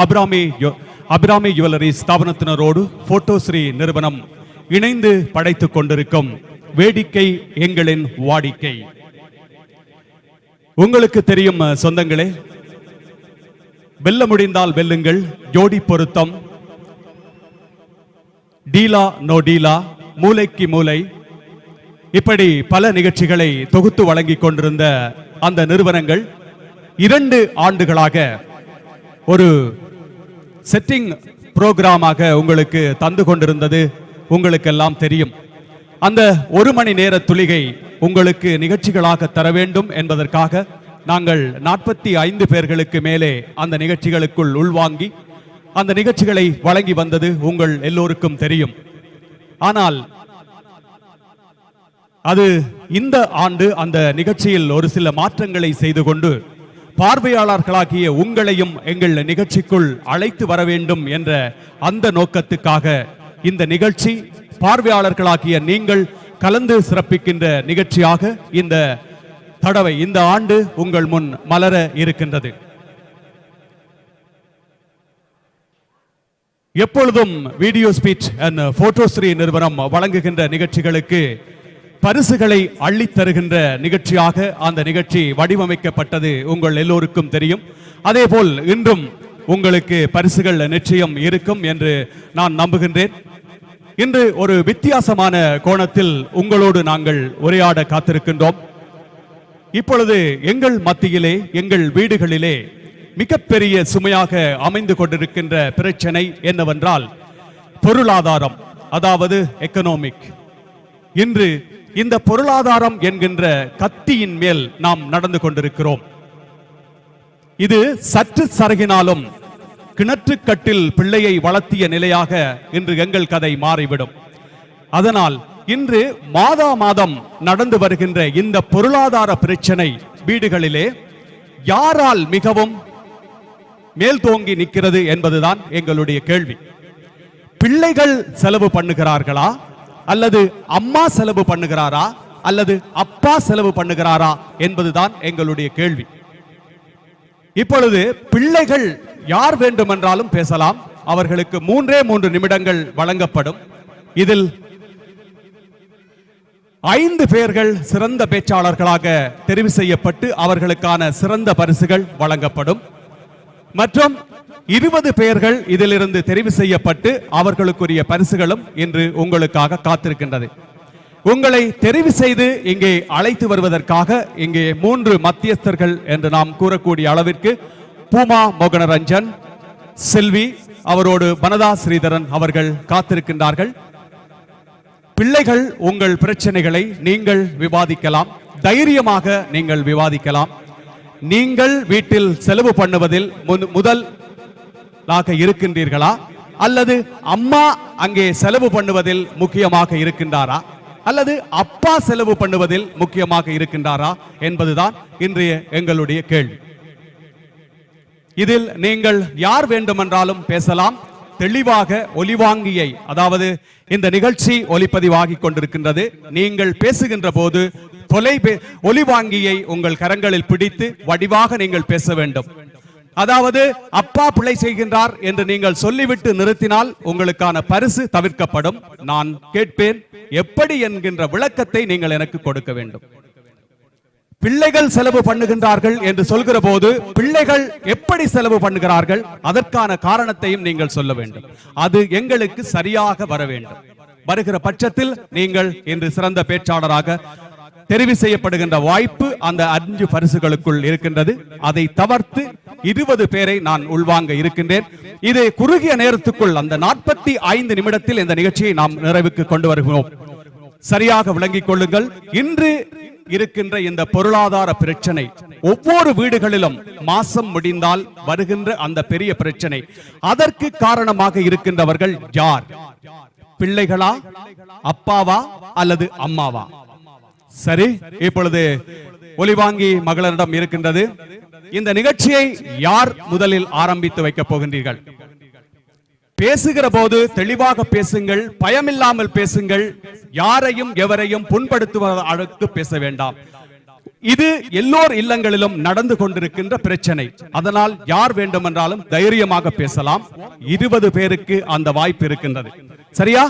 Abirami jewellery ஸ்தாபனத்தினரோடு போட்டோஸ்ரீ நிறுவனம் இணைந்து படைத்துக் கொண்டிருக்கும் வேடிக்கை எங்களின் வாடிக்கை. உங்களுக்கு தெரியும் சொந்தங்களே, வெல்ல முடிந்தால் வெல்லுங்கள், ஜோடி பொருத்தம், டீலா நோ டீலா, மூளைக்கு மூளை, இப்படி பல நிகழ்ச்சிகளை தொகுத்து வழங்கிக் கொண்டிருந்த அந்த நிறுவனங்கள் 2 ஆண்டுகளாக ஒரு செட்டிங் புரோகிராமாக உங்களுக்கு தந்து கொண்டிருந்தது உங்களுக்கெல்லாம் தெரியும். அந்த 1 மணி நேர துளிகை உங்களுக்கு நிகழ்ச்சிகளாக தர வேண்டும் என்பதற்காக நாங்கள் 45 பேர்களுக்கு மேலே அந்த நிகழ்ச்சிகளுக்குள் உள்வாங்கி அந்த நிகழ்ச்சிகளை வழங்கி வந்தது உங்கள் எல்லோருக்கும் தெரியும். ஆனால் அது இந்த ஆண்டு அந்த நிகழ்ச்சியில் ஒரு சில மாற்றங்களை செய்து கொண்டு பார்வையாளர்களாகிய உங்களையும் எங்கள் நிகழ்ச்சிக்குள் அழைத்து வர வேண்டும் என்ற அந்த நோக்கத்துக்காக இந்த நிகழ்ச்சி பார்வையாளர்களாகிய நீங்கள் கலந்து சிறப்பிக்கின்ற நிகழ்ச்சியாக இந்த தடவை இந்த ஆண்டு உங்கள் முன் மலர இருக்கின்றது. எப்பொழுதும் வீடியோ ஸ்பீச் அண்ட் போட்டோஸ்ரீ நிறுவனம் வழங்குகின்ற நிகழ்ச்சிகளுக்கு பரிசுகளை அள்ளித் தருகின்ற நிகழ்ச்சியாக அந்த நிகழ்ச்சி வடிவமைக்கப்பட்டது உங்கள் எல்லோருக்கும் தெரியும். அதேபோல் இன்றும் உங்களுக்கு பரிசுகள் நிச்சயம் இருக்கும் என்று நான் நம்புகின்றேன். இன்று ஒரு வித்தியாசமான கோணத்தில் உங்களோடு நாங்கள் உரையாட காத்திருக்கின்றோம். இப்பொழுது எங்கள் மத்தியிலே, எங்கள் வீடுகளிலே மிகப்பெரிய சுமையாக அமைந்து கொண்டிருக்கின்ற பிரச்சனை என்னவென்றால் பொருளாதாரம், அதாவது எக்கனாமிக். இன்று இந்த பொருளாதாரம் என்கின்ற கத்தியின் மேல் நாம் நடந்து கொண்டிருக்கிறோம். இது சற்று சருகினாலும் கிணற்றுக்கட்டில் பிள்ளையை வளர்த்திய நிலையாக இன்று எங்கள் கதை மாறிவிடும். அதனால் இன்று மாதா மாதம் நடந்து வருகின்ற இந்த பொருளாதார பிரச்சனை வீடுகளிலே யாரால் மிகவும் மேல் தோங்கி நிற்கிறது என்பதுதான் எங்களுடைய கேள்வி. பிள்ளைகள் செலவு பண்ணுகிறார்களா, அல்லது அம்மா செலவு பண்ணுகிறாரா, அல்லது அப்பா செலவு பண்ணுகிறாரா என்பதுதான் எங்களுடைய கேள்வி. இப்பொழுது பிள்ளைகள் யார் வேண்டுமென்றாலும் பேசலாம். அவர்களுக்கு 3 நிமிடங்கள் வழங்கப்படும். இதில் 5 பேர்கள் சிறந்த பேச்சாளர்களாக தெரிவு செய்யப்பட்டு அவர்களுக்கான சிறந்த பரிசுகள் வழங்கப்படும். மற்றும் 20 பேர்கள் இதிலிருந்து தெரிவு செய்யப்பட்டு அவர்களுக்குரிய பரிசுகளும் இன்று உங்களுக்காக காத்திருக்கின்றது. உங்களை தெரிவு செய்து இங்கே அழைத்து வருவதற்காக இங்கே 3 மத்தியஸ்தர்கள் என்று நாம் கூறக்கூடிய அளவிற்கு பூமா மோகனரஞ்சன், செல்வி, அவரோடு வனதா ஸ்ரீதரன் அவர்கள் காத்திருக்கின்றார்கள். பிள்ளைகள், உங்கள் பிரச்சனைகளை நீங்கள் விவாதிக்கலாம், தைரியமாக நீங்கள் விவாதிக்கலாம். நீங்கள் வீட்டில் செலவு பண்ணுவதில் முதலாக இருக்கின்றீர்களா, அல்லது அம்மா அங்கே செலவு பண்ணுவதில் முக்கியமாக இருக்கின்றாரா, அல்லது அப்பா செலவு பண்ணுவதில் முக்கியமாக இருக்கின்றாரா என்பதுதான் இன்றைய எங்களுடைய கேள்வி. இதில் நீங்கள் யார் வேண்டுமென்றாலும் பேசலாம். தெளிவாக ஒலிவாங்கியை, அதாவது இந்த நிகழ்ச்சி ஒலிப்பதிவாகிக் கொண்டிருக்கின்றது. நீங்கள் பேசுகின்ற போது ஒலிவாங்கியை உங்கள் கரங்களில் பிடித்து வடிவாக நீங்கள் பேச வேண்டும். அதாவது அப்பா பிழை செய்கின்றார் என்று நீங்கள் சொல்லிவிட்டு நிறுத்தினால் உங்களுக்கான பரிசு தவிர்க்கப்படும். நான் கேட்பேன், எப்படி என்கின்ற விளக்கத்தை நீங்கள் எனக்கு கொடுக்க வேண்டும். பிள்ளைகள் செலவு பண்ணுகின்றார்கள் என்று சொல்கிற போது பிள்ளைகள் எப்படி செலவு பண்ணுகிறார்கள், அதற்கான காரணத்தையும் நீங்கள் சொல்ல வேண்டும். அது எங்களுக்கு சரியாக வர வேண்டும். வருகிற பட்சத்தில் நீங்கள் இன்று சிறந்த பேச்சாளராக தெரிவு செய்யப்படுகின்ற வாய்ப்பு அந்த 5 பரிசுகளுக்குள் இருக்கின்றது. அதை தவிர்த்து 20 பேரை நான் உள்வாங்க இருக்கின்றேன். இது குறுகிய நேரத்துக்குள், அந்த 45 நிமிடத்தில் இந்த நிகழ்ச்சியை நாம் நிறைவுக்கு கொண்டு வருகிறோம். சரியாக விளங்கிக் கொள்ளுங்கள். இன்று இருக்கின்ற இந்த பொருளாதார பிரச்சனை ஒவ்வொரு வீடுகளிலும் மாசம் முடிந்தால் வருகின்ற அந்த பெரிய பிரச்சனை. அதற்கு காரணமாக இருக்கின்றவர்கள் யார்? பிள்ளைகளா, அப்பாவா, அல்லது அம்மாவா? சரி, இப்பொழுது ஒலிவாங்கி மகளிரிடம் இருக்கின்றது. இந்த நிகழ்ச்சியை யார் முதலில் ஆரம்பித்து வைக்கப் போகின்றீர்கள்? பேசுகிற போது தெளிவாக பேசுங்கள், பயமில்லாமல் பேசுங்கள். யாரையும் எவரையும் புண்படுத்துவதற்கு பேச வேண்டாம். இது எல்லோர் இல்லங்களிலும் நடந்து கொண்டிருக்கின்ற பிரச்சனை. அதனால் யார் வேண்டுமென்றாலும் தைரியமாக பேசலாம். 20 பேருக்கு அந்த வாய்ப்பு இருக்கின்றது. சரியா?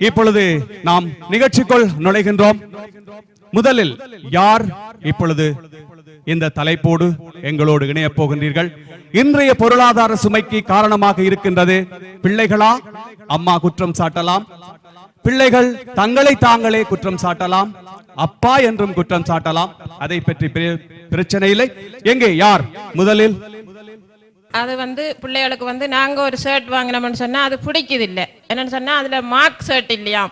இப்பொழுது நாம் நிகழ்ச்சிக்குள் நுழைகின்றோம். முதலில் யார் இப்பொழுது இந்த தலைப்போடு எங்களோடு இணையப் போகின்றீர்கள்? இன்றைய பொருளாதார சுமைக்கு காரணமாக இருக்கின்றது பிள்ளைகளா? அம்மா குற்றம் சாட்டலாம், பிள்ளைகள் தங்களை தாங்களே குற்றம் சாட்டலாம், அப்பா என்றும் குற்றம் சாட்டலாம். அதை பற்றி பிரச்சனை இல்லை. எங்கே யார் முதலில்? அது பிள்ளைகளுக்கு நாங்க ஒரு ஷர்ட் வாங்கினோம்னு சொன்னா அது பிடிக்குது இல்லை. என்னன்னு சொன்னா அதுல மார்க் ஷர்ட் இல்லையா,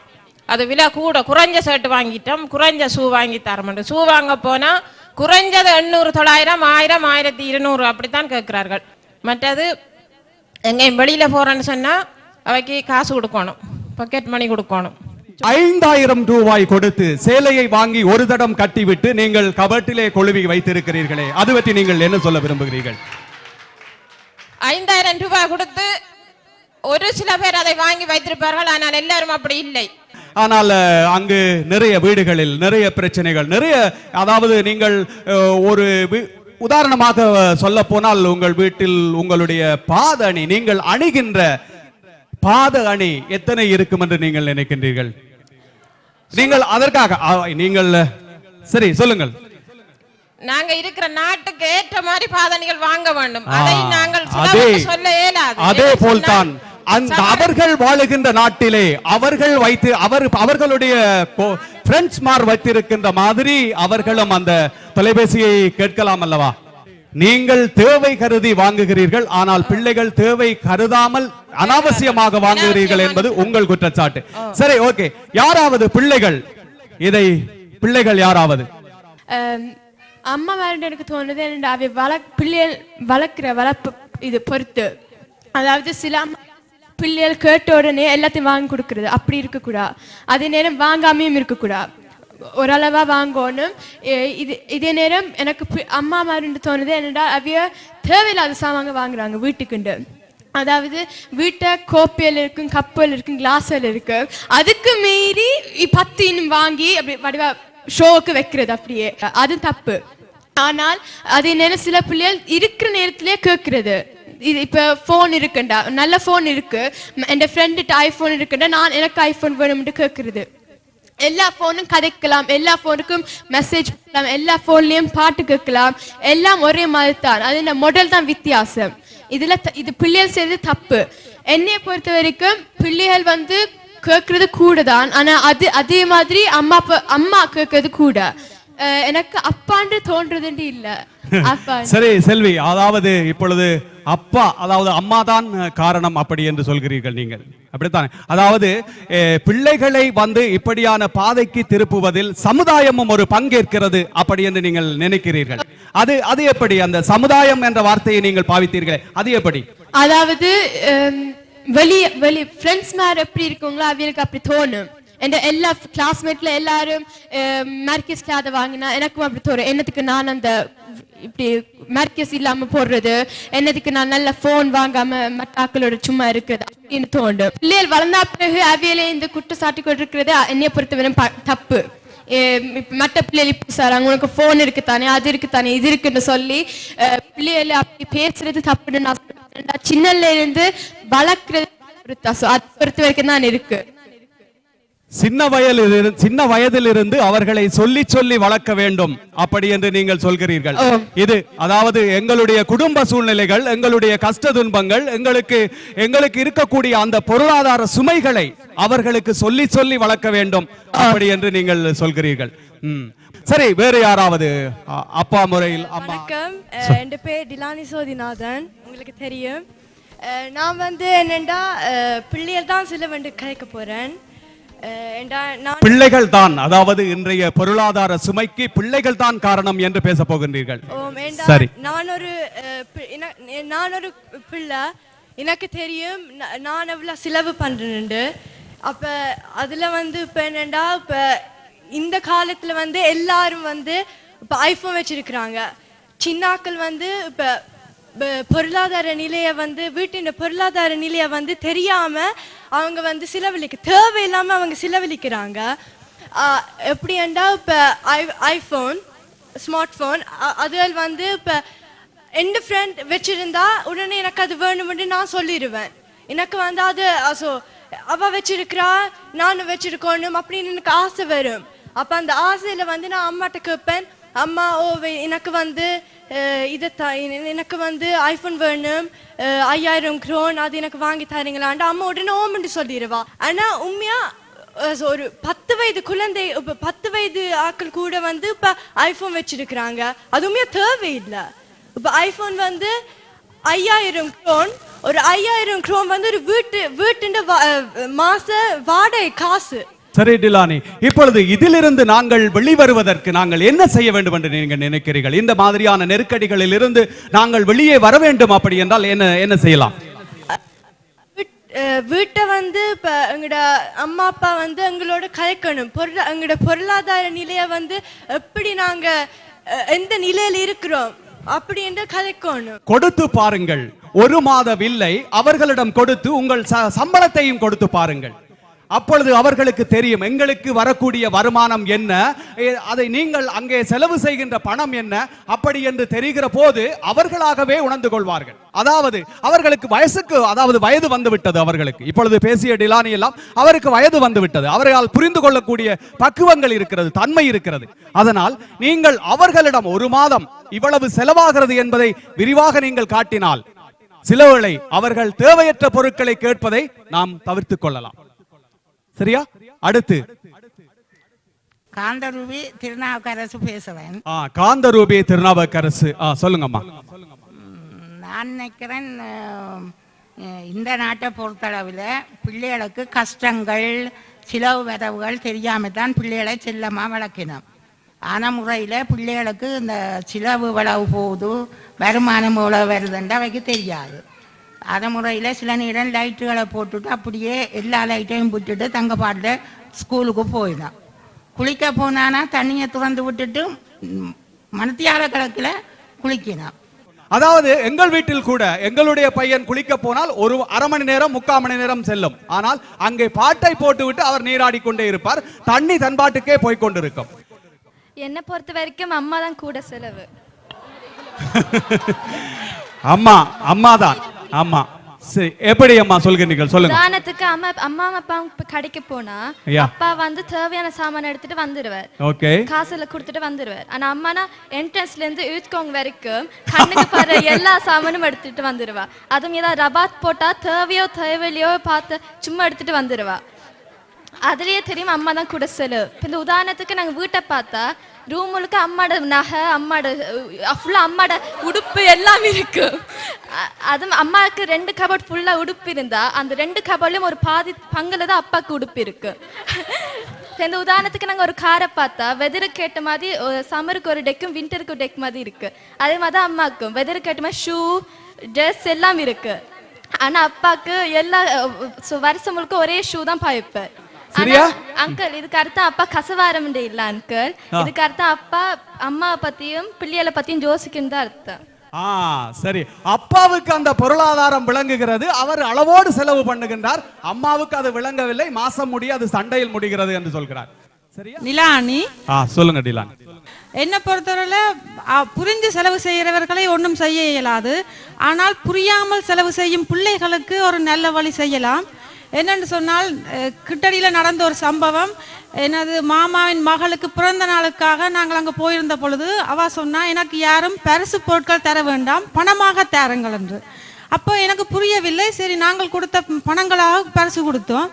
அது விலை கூட. குறைஞ்ச ஷர்ட் வாங்கிட்டோம், குறைஞ்ச ஷூ வாங்கி தரமாட்டோம். ஷூ வாங்க போனா குறைஞ்சது 800, 900, 1000, 1200 அப்படித்தான் கேட்கிறார்கள். மற்றது எங்கேயும் வெளியில போறேன்னு சொன்னா அவைக்கு காசு கொடுக்கணும், பாக்கெட் மணி கொடுக்கணும். 5000 ரூபாய் கொடுத்து சேலையை வாங்கி ஒரு தடம் கட்டிவிட்டு நீங்கள் கபட்டிலே கொழுவி வைத்திருக்கிறீர்களே, அது பற்றி நீங்கள் என்ன சொல்ல விரும்புகிறீர்கள்? 5000 ரூபாய் கொடுத்து ஒரு சில பேர் அதை வாங்கி வைத்திருப்பார்கள், ஆனால் எல்லாரும் அப்படி இல்லை. ஆனால் அங்கு நிறைய வீடுகளில் நிறைய பிரச்சனைகள், நிறைய, அதாவது நீங்கள் ஒரு உதாரணமாக சொல்ல போனால் உங்கள் வீட்டில் உங்களுடைய பாத அணி, நீங்கள் அணிகின்ற பாத அணி எத்தனை இருக்கும் என்று நீங்கள் நினைக்கின்றீர்கள்? நீங்கள் அதற்காக நீங்கள் சரி சொல்லுங்கள். நாங்க இருக்கிற நாட்டுக்கு ஏற்ற மாதிரி பாதணிகள் வாங்க வேண்டும். அதை நாங்கள் சொல்ல இயலாது. அதே போல்தான் அவர்கள் வாழுகின்ற நாட்டிலே அவர்கள் வைத்து அவர்களுடைய ஃப்ரெண்ட்ஸ் மார் வைத்திருக்கின்ற மாதிரி அவர்களும் அந்த தொலைபேசியை கேட்கலாம் அல்லவா? நீங்கள் தேவை கருதி வாங்குகிறீர்கள், ஆனால் பிள்ளைகள் தேவை கருதாமல் அனாவசியமாக வாங்குகிறீர்கள் என்பது உங்கள் குற்றச்சாட்டு. சரி, ஓகே. யாராவது பிள்ளைகள் யாராவது அம்மா வேற எனக்கு தோணுது, பிள்ளைகள் வளர்க்கிற வளர்ப்பு இது பொறுத்து. அதாவது சில பிள்ளைகள் கேட்ட உடனே எல்லாத்தையும் வாங்கி கொடுக்கறது அப்படி இருக்கக்கூடாது. அதே நேரம் வாங்காமையும் இருக்கக்கூடாது, ஓரளவா வாங்கணும். இதே நேரம் எனக்கு அம்மா மாதிரி தோணுது என்னடா அவைய தேவையில்லாத சாமாங்க வாங்குறாங்க வீட்டுக்குண்டு. அதாவது வீட்டை கோப்பையில் இருக்கும், கப்பல் இருக்கும், கிளாஸ்ல இருக்கு, அதுக்கு மீறி 10 இன்னும் வாங்கி அப்படி வடிவா ஷோக்கு வைக்கிறது, அப்படியே அது தப்பு. ஆனால் அதே நேரம் சில பிள்ளைகள் இருக்கிற நேரத்திலே கேட்கறது. இது இப்ப போன் இருக்குண்டா, நல்ல போன் இருக்கு, என் ஃப்ரெண்டுட்டு ஐபோன் இருக்குண்டா, நான் எனக்கு ஐபோன் வேணும்னு கேட்கறது. எல்லா போனும் கதைக்கலாம், எல்லா போனுக்கும் மெசேஜ் பண்ணலாம், எல்லா போன்லயும் பாட்டு கேட்கலாம், எல்லாம் ஒரே மாதிரி தான். அது இந்த மாடல் தான் வித்தியாசம். இது பிள்ளைகள் செய்யறது தப்பு. என்னைய பொறுத்த வரைக்கும் பிள்ளைகள் கேட்கறது கூட தான், ஆனா அதே மாதிரி அம்மா கேட்கறது கூட. எனக்கு அப்பான்னு தோன்றது இல்ல. சரி செல்வி, அதாவது இப்பொழுது அப்பா, அதாவது அம்மா தான் காரணம் அப்படி என்று சொல்கிறீர்கள் நீங்கள், அப்படித்தான்? அதாவது பிள்ளைகளை இப்படியான பாதைக்கு திருப்புவதில் சமுதாயமும் ஒரு பங்கேற்கிறது அப்படி என்று நீங்கள் நினைக்கிறீர்கள். அது எப்படி அந்த சமுதாயம் என்ற வார்த்தையை நீங்கள் பாவித்தீர்களே, அது எப்படி? அதாவது வெளி ஃப்ரெண்ட்ஸ் மாதிரி எப்படி இருக்குங்களோ அவங்களுக்கு அப்படி தோணும். எல்லா கிளாஸ்மேட்ல எல்லாரும் மார்க்கெஸ் கிளாத வாங்கினா எனக்கும் அப்படி தோணும். என்னத்துக்கு நான் அந்த இப்படி மார்க்கெஸ் இல்லாம போடுறது, என்னதுக்கு நான் நல்ல போன் வாங்காம மட்டாக்களோட சும்மா இருக்கிறது அப்படின்னு தோணும். பிள்ளைகள் வளர்ந்தா பிறகு அவையில இந்த குற்றச்சாட்டு கொண்டு இருக்கிறது என்னைய பொறுத்தவரை தப்பு. மற்ற பிள்ளைகள் இப்படி சார் அவங்களுக்கு போன் இருக்குத்தானே, அது இருக்குத்தானே, இது இருக்குன்னு சொல்லி பிள்ளைகளை அப்படி பேசுறது தப்புன்னு நான் சொல்றேன். சின்னல இருந்து வளர்க்கறது அது பொறுத்த வரைக்கும் தான் இருக்கு. சின்ன வயதிலிருந்து அவர்களை சொல்லி சொல்லி வளர்க்க வேண்டும் அப்படி என்று நீங்கள் சொல்கிறீர்கள். இது அதாவது எங்களுடைய குடும்ப சூழ்நிலைகள், எங்களுடைய கஷ்ட துன்பங்கள், எங்களுக்கு இருக்கக்கூடிய அந்த பொருளாதார சுமைகளை அவர்களுக்கு சொல்லி சொல்லி வளர்க்க வேண்டும் அப்படி என்று நீங்கள் சொல்கிறீர்கள். சரி, வேறு யாராவது அப்பா முறையில்? வணக்கம், என் பேர் டிலானி சோதிநாதன். உங்களுக்கு தெரியும், நான் என்னண்டா பிள்ளைகள் தான் சில கதைக்க போறேன். பிள்ளைகள் தான், அதாவது இன்றைய பொருளாதார சுமைக்கு பிள்ளைகள் தான் காரணம் என்று பேச போகின்றீர்கள். சரி, நான் ஒரு பிள்ளை, எனக்கு தெரியும் நான் எவ்வளவு செலவு பண்றேன்னு. அப்ப அதுல இப்ப என்னண்டா இப்ப இந்த காலத்துல எல்லாரும் இப்ப ஐபோன் வச்சிருக்கிறாங்க. சின்னாக்கள் இப்ப பொருளாதார நிலைய வீட்டின் பொருளாதார நிலைய தெரியாம அவங்க செலவழிக்க தேவையில்லாம அவங்க செலவழிக்கிறாங்க. எப்படின்னா இப்ப ஐபோன் ஸ்மார்ட் ஃபோன். அதில் வந்து இப்போ எந்த ஃப்ரெண்ட் வச்சிருந்தா உடனே எனக்கு அது வேணும்னு நான் சொல்லிடுவேன். எனக்கு வந்து அது அவள் வச்சிருக்கிறா நானும் வச்சிருக்கணும் அப்படின்னு எனக்கு ஆசை வரும். அப்போ அந்த ஆசையில் வந்து நான் அம்மாட்ட கேட்பேன், அம்மா எனக்கு வந்து எனக்கு வந்து ஐஃபோன் வேணும் 5000 க்ரோன் அது எனக்கு வாங்கி தரீங்களான்ட்டு அம்மா உடனே ஓமண்டு சொல்லிடுவா. ஆனால் உண்மையாக ஒரு 10 வயது குழந்தை இப்போ 10 வயது ஆட்கள் கூட வந்து இப்போ ஐஃபோன் வச்சிருக்கிறாங்க. அது உண்மையாக தேவையில்லை. இப்போ ஐஃபோன் வந்து 5000 க்ரோன், ஒரு 5000 க்ரோன் வந்து ஒரு வீட்டுண்ட மாச வாடகை காசு. சரி டிலானி, இப்பொழுது இதிலிருந்து நாங்கள் வெளிவருவதற்கு நாங்கள் என்ன செய்ய வேண்டும் என்று நீங்கள் நினைக்கிறீர்கள்? இந்த மாதிரியான நெருக்கடிகளில் இருந்து நாங்கள் வெளியே வர வேண்டும் அப்படி என்றால் என்ன செய்யலாம்? வீட்டை வந்து இப்போ எங்களோட அம்மா அப்பா வந்து எங்களோட கலைக்கணும். எங்களோட பொருளாதார நிலையை வந்து எப்படி நாங்கள் எந்த நிலையில் இருக்கிறோம் அப்படி என்று கலைக்கணும். கொடுத்து பாருங்கள். 1 மாத வில்லை அவர்களிடம் கொடுத்து உங்கள் சம்பளத்தையும் கொடுத்து பாருங்கள். அப்பொழுது அவர்களுக்கு தெரியும் எங்களுக்கு வரக்கூடிய வருமானம் என்ன, அதை நீங்கள் அங்கே செலவு செய்கின்ற பணம் என்ன, அப்படி என்று தெரிகிற போது அவர்களாகவே உணர்ந்து கொள்வார்கள். அதாவது அவர்களுக்கு வயது வந்து விட்டது. அவர்களுக்கு இப்பொழுது பேசிய டிலானி எல்லாம் அவருக்கு வயது வந்து விட்டது. அவர்களால் புரிந்து கொள்ளக்கூடிய பக்குவங்கள் இருக்கிறது, தன்மை இருக்கிறது. அதனால் நீங்கள் அவர்களிடம் 1 மாதம் இவ்வளவு செலவாகிறது என்பதை விரிவாக நீங்கள் காட்டினால் சிலவேளை அவர்கள் தேவையற்ற பொருட்களை கேட்பதை நாம் தவிர்த்துக் கொள்ளலாம். சரியா? அடுத்து காந்தரூபி திருநாவுக்கரசு பேசுவேன். காந்தரூபி திருநாவுக்கரசு சொல்லுங்கம்மா. நான் நினைக்கிறேன் இந்த நாட்டை பொறுத்தளவில் பிள்ளைகளுக்கு கஷ்டங்கள் சிலவு வரவுகள் தெரியாமல் தான் பிள்ளைகளை செல்லமாக வளர்க்கணும். ஆன முறையில் பிள்ளைகளுக்கு இந்த சிலவு வளவு போகுது வருமானம் எவ்வளோ வருதுன்ற அவைக்கு தெரியாது. அதே முறையில் சில நேரம் லைட்டுகளை போட்டுட்டு அப்படியே எல்லா லைட்டையும் விட்டுட்டு தங்க பாட்டில் ஸ்கூலுக்கு போயிடும். குளிக்க போனானா தண்ணியை திறந்து விட்டுட்டு மணத்தியால கணக்கில் குளிக்கணும். அதாவது எங்கள் வீட்டில் கூட எங்களுடைய பையன் குளிக்க போனால் ஒரு 1/2 மணி நேரம் 3/4 மணி நேரம் செல்லும். ஆனால் அங்கே பாட்டை போட்டு விட்டு அவர் நீராடி கொண்டே இருப்பார். தண்ணி தன்பாட்டுக்கே போய்கொண்டிருக்கும். என்னை பொறுத்த வரைக்கும் அம்மா தான் கூட செலவு. அம்மா தான். ஆமா, சரி. எப்படி அம்மா சொல்கிறீர்கள்? சொல்லுங்க. உதாரணத்துக்கு அம்மா அப்பா கடைக்கு போனா அப்பா வந்து தேவையான சாமான் எடுத்துட்டு வந்துருவார். ஓகே. காசுல கொடுத்துட்டு வந்துருவார். ஆனா அம்மானா என்ட்ரன்ஸ்ல இருந்து யூத்கோங் வரைக்கும் கண்ணுக்கு பாரு எல்லா சாமானும் எடுத்துட்டு வந்துருவா. அதுவும் ஏதாவது ரபாத் போட்டா தேவையிலையோ பார்த்து சும்மா எடுத்துட்டு வந்துருவா. அதுலயே தெரியும் அம்மா தான் கூட செலவு. இந்த உதாரணத்துக்கு நாங்க வீட்டை பார்த்தா ரூம் முழுக்க அம்மாட நகை, அம்மாட ஃபுல்லா அம்மாட உடுப்பு எல்லாம் இருக்கு. அதுவும் அம்மாவுக்கு 2 கபோர்ட் ஃபுல்லா உடுப்பு இருந்தா அந்த 2 கபோர்ட்லயும் ஒரு பாதி பங்குல தான் அப்பாவுக்கு உடுப்பு இருக்கு. இந்த உதாரணத்துக்கு நாங்க ஒரு காரை பார்த்தா வெதருக்கு ஏற்ற மாதிரி சம்மருக்கு ஒரு டெக்கும் விண்டருக்கு ஒரு டெக் மாதிரி இருக்கு. அதே மாதிரி தான் அம்மாவுக்கும் வெதருக்கு ஏற்ற மாதிரி ஷூ ட்ரெஸ் எல்லாம் இருக்கு. ஆனா அப்பாவுக்கு எல்லா வருஷம் முழுக்க ஒரே ஷூ தான் பாய்ப்பார். அங்கிள் இதுக்கு அர்த்தம் அப்பா கசவாரம் இல்ல அங்கிள். இதுக்கு அர்த்தம் அப்பா அம்மா பத்தியும் பிள்ளைகளை பத்தியும் யோசிக்கணும் தான் அர்த்தம். சரி. அப்பாவுக்கு அந்த பொருளாதாரம் விளங்குகிறது, அவர் அளவோடு செலவு பண்ணுகின்றார். அம்மாவுக்கு அது விளங்கவில்லை, மாசம் முடிய அது சண்டையில் முடிகிறது என்று சொல்கிறார். சரியா? நிலானி சொல்லுங்க டிலானி. என்ன பொறுத்தவரையில புரிஞ்சு செலவு செய்கிறவர்களை ஒன்றும் செய்ய இயலாது. ஆனால் புரியாமல் செலவு செய்யும் பிள்ளைகளுக்கு ஒரு நல்ல வழி செய்யலாம். என்னென்னு சொன்னால் கிட்டடியில் நடந்த ஒரு சம்பவம். எனது மாமாவின் மகளுக்கு பிறந்த நாளுக்காக நாங்கள் அங்கே போயிருந்த பொழுது அவள் சொன்னால் எனக்கு யாரும் பரிசு பொருட்கள் தர வேண்டாம், பணமாக தருங்கள் என்று. அப்போ எனக்கு புரியவில்லை. சரி, நாங்கள் கொடுத்த பணங்களாக பரிசு கொடுத்தோம்.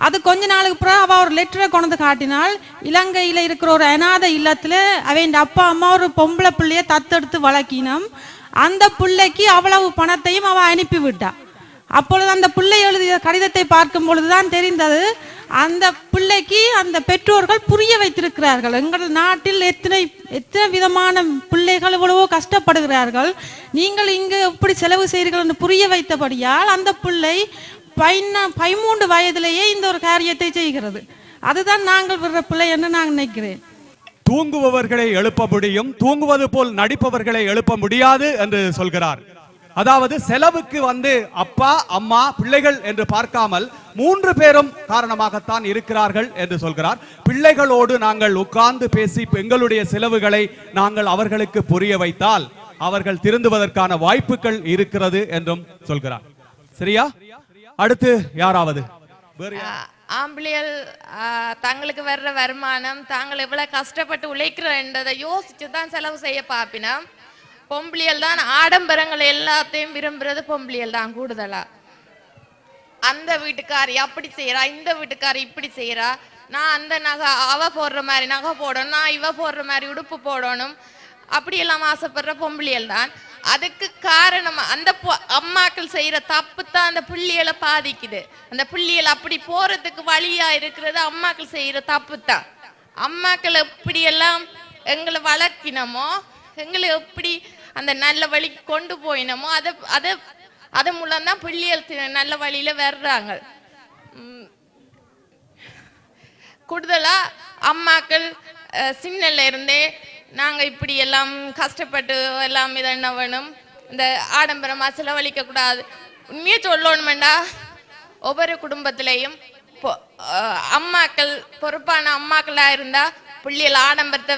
அது கொஞ்ச நாளுக்கு அப்புறம் அவள் ஒரு லெட்டரை கொண்டு காட்டினாள். இலங்கையில் இருக்கிற ஒரு அநாத இல்லத்தில் அவன் அப்பா அம்மா ஒரு பொம்பளை பிள்ளையை தத்தெடுத்து வளர்க்கினோம். அந்த பிள்ளைக்கு அவ்வளவு பணத்தையும் அவள் அனுப்பிவிட்டா. அப்பொழுது அந்த பிள்ளை எழுதிய கடிதத்தை பார்க்கும் பொழுதுதான் தெரிந்தது அந்த பிள்ளைக்கு அந்த பெற்றோர்கள் புரிய வைத்திருக்கிறார்கள். எங்கள் நாட்டில் எத்தனை விதமான பிள்ளைகள் எவ்வளவோ கஷ்டப்படுகிறார்கள், நீங்கள் இங்கு எப்படி செலவு செய்கிறீர்கள் என்று புரிய வைத்தபடியால் அந்த பிள்ளை 13 வயதிலேயே இந்த ஒரு காரியத்தை செய்கிறது. அதுதான் நாங்கள் விடுற பிள்ளை என்று நான் நினைக்கிறேன். தூங்குபவர்களை எழுப்ப முடியும், தூங்குவது போல் நடிப்பவர்களை எழுப்ப முடியாது என்று சொல்கிறார். அதாவது செலவுக்கு அப்பா அம்மா பிள்ளைகள் என்று பார்க்காமல் 3 பேரும் காரணமாகத்தான் இருக்கிறார்கள் என்று சொல்கிறார். பிள்ளைகளோடு நாங்கள் உட்கார்ந்து பேசி எங்களுடைய செலவுகளை நாங்கள் அவர்களுக்கு புரிய வைத்தால் அவர்கள் திருந்துவதற்கான வாய்ப்புகள் இருக்கிறது என்றும் சொல்கிறார். சரியா? அடுத்து யாராவது? ஆம்பளைகள் தங்களுக்கு வர்ற வருமானம் தாங்கள் எவ்வளவு கஷ்டப்பட்டு உழைக்கிறன்றதை யோசிச்சு தான் செலவு செய்ய பார்ப்பினோம். பொம்பளியல் தான் ஆடம்பரங்கள் எல்லாத்தையும் விரும்புறது பொம்பளியல் தான் கூடுதலா. அந்த வீட்டுக்காரி அப்படி செய்யறா, இந்த வீட்டுக்காரி இப்படி செய்யறா, நான் அந்த நகை அவ போடுற மாதிரி நகை போடணும், நான் இவ போடுற மாதிரி உடுப்பு போடணும், அப்படியெல்லாம் ஆசைப்படுற பொம்பளியல் தான். அதுக்கு காரணம் அந்த அம்மாக்கள் செய்யற தப்பு தான் அந்த புள்ளியலை பாதிக்குது. அந்த புள்ளியல் அப்படி போறதுக்கு வழியா இருக்கிறது அம்மாக்கள் செய்யற தப்பு தான். அம்மாக்கள் எப்படியெல்லாம் எங்களை வளர்க்கினமோ, எங்களை எப்படி அந்த நல்ல வழிக்கு கொண்டு போயினமோ அது மூலம் தான் பிள்ளைகள் நல்ல வழியில வர்றாங்க. கூடுதலா அம்மாக்கள் சின்னல இருந்தே நாங்க இப்படி எல்லாம் கஷ்டப்பட்டு எல்லாம் இதென்ன வேணும், இந்த ஆடம்பரமா செலவழிக்க கூடாது. உண்மையே சொல்லணுமெண்டா ஒவ்வொரு குடும்பத்திலையும் அம்மாக்கள் பொறுப்பான அம்மாக்களா இருந்தா பிள்ளைகள் ஆடம்பரத்தை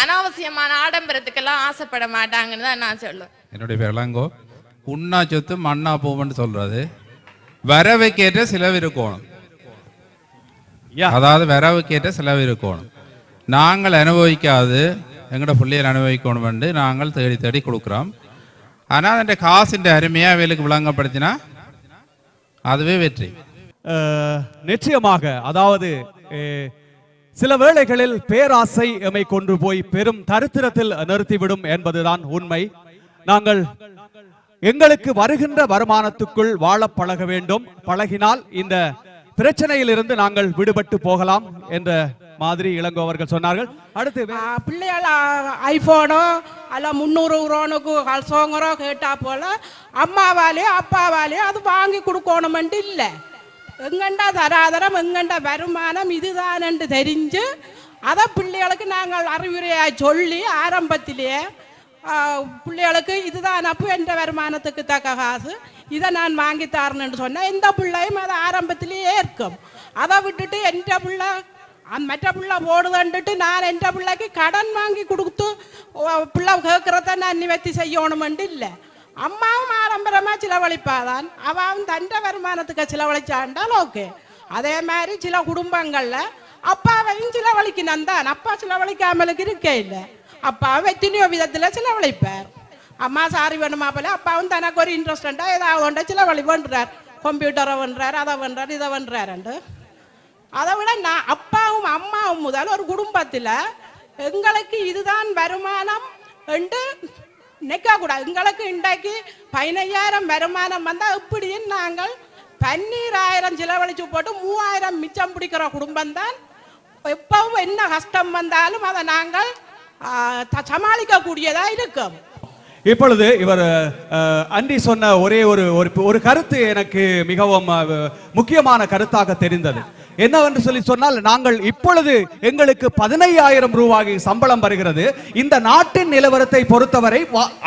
அனாவசியமான ஆடம்பரத்துக்கெல்லாம் ஆசைப்பட மாட்டாங்கன்னு தான் நான் சொல்லுவேன். என்னுடைய பேர் இளங்கோ. உண்ணா சொத்து மண்ணா போவன்னு சொல்றது வரவுக்கேற்ற செலவு இருக்கணும். அதாவது வரவுக்கேற்ற செலவு இருக்கணும். நாங்கள் அனுபவிக்காது எங்களோட பிள்ளைகள் அனுபவிக்கணும் என்று நாங்கள் தேடி தேடி கொடுக்குறோம். ஆனால் அந்த காசின் அருமையா அவைகளுக்கு விளங்கப்படுத்தினா அதுவே வெற்றி. நிச்சயமாக. அதாவது சில வேளைகளில் பேராசை எம்மை கொண்டு போய் பெரும் தரித்திரத்தில் நிறுத்திவிடும் என்பதுதான் உண்மை. நாங்கள் எங்களுக்கு வருகின்ற வருமானத்துக்குள் வாழ பழக வேண்டும். பழகினால் இந்த பிரச்சனையில் இருந்து நாங்கள் விடுபட்டு போகலாம் என்ற மாதிரி இளங்கோ அவர்கள் சொன்னார்கள். அடுத்து பிள்ளைகள் ஐபோனோ அல்ல 300 யூரோனுக்கு கல்சோங்கரோ கேட்டா போல அம்மாவாலேயோ அப்பாவாலேயோ அது வாங்கி கொடுக்கணுமென்று இல்லை. எங்கண்டா தராதரம் எங்கண்ட வருமானம் இதுதான் என்று தெரிஞ்சு அதை பிள்ளைகளுக்கு நாங்கள் அறிவுரையாக சொல்லி ஆரம்பத்திலேயே பிள்ளைகளுக்கு இதுதான் அப்போ எந்த வருமானத்துக்கு தக்க காசு இதை நான் வாங்கி தரணுன்னு சொன்னேன். எந்த பிள்ளையும் அதை ஆரம்பத்திலேயே ஏற்கும். அதை விட்டுட்டு எந்த பிள்ளை மற்ற பிள்ளை போடுதண்டுட்டு நான் எந்த பிள்ளைக்கு கடன் வாங்கி கொடுத்து பிள்ளை கேட்குறத நான் நிவர்த்தி செய்யணுமென்று இல்லை. அம்மாவும் ஆடம்பரமாக செலவழிப்பாதான், அவன் தண்ட வருமானத்துக்கு செலவழிச்சாண்டால் ஓகே. அதே மாதிரி சில குடும்பங்களில் அப்பாவையும் செலவழிக்கணும் தான். அப்பா செலவழிக்காமலுக்கு இருக்கே இல்லை. அப்பாவும் எத்தனையோ விதத்தில் செலவழிப்பார். அம்மா சாரி வேணுமா போல அப்பாவும் தனக்கு ஒரு இன்ட்ரெஸ்டா ஏதாவது ஒன்றை செலவழி பண்ணுறார். கம்ப்யூட்டரை பண்ணுறார், அதை பண்ணுறார், இதை பண்ணுறாருண்டு. அதை விட நான் அப்பாவும் அம்மாவும் முதல் ஒரு குடும்பத்தில் எங்களுக்கு இதுதான் வருமானம் என்று நிற்கக்கூடாது. எங்களுக்கு இன்றைக்கு 15,000 வருமானம் வந்தால் இப்படின்னு நாங்கள் 12,000 செலவழிச்சு போட்டு 3,000 மிச்சம் பிடிக்கிற குடும்பம் தான். எப்பவும் என்ன கஷ்டம் வந்தாலும் அதை நாங்கள் சமாளிக்கக்கூடியதா இருக்கும். இப்பொழுது இவர் அன்றி சொன்ன ஒரே ஒரு கருத்து எனக்கு மிகவும் முக்கியமான கருத்தாக தெரிந்தது. என்னவென்று சொன்னால் நாங்கள் இப்பொழுது எங்களுக்கு 15,000 ரூபாய் சம்பளம் வருகிறது. இந்த நாட்டின் நிலவரத்தை பொறுத்தவரை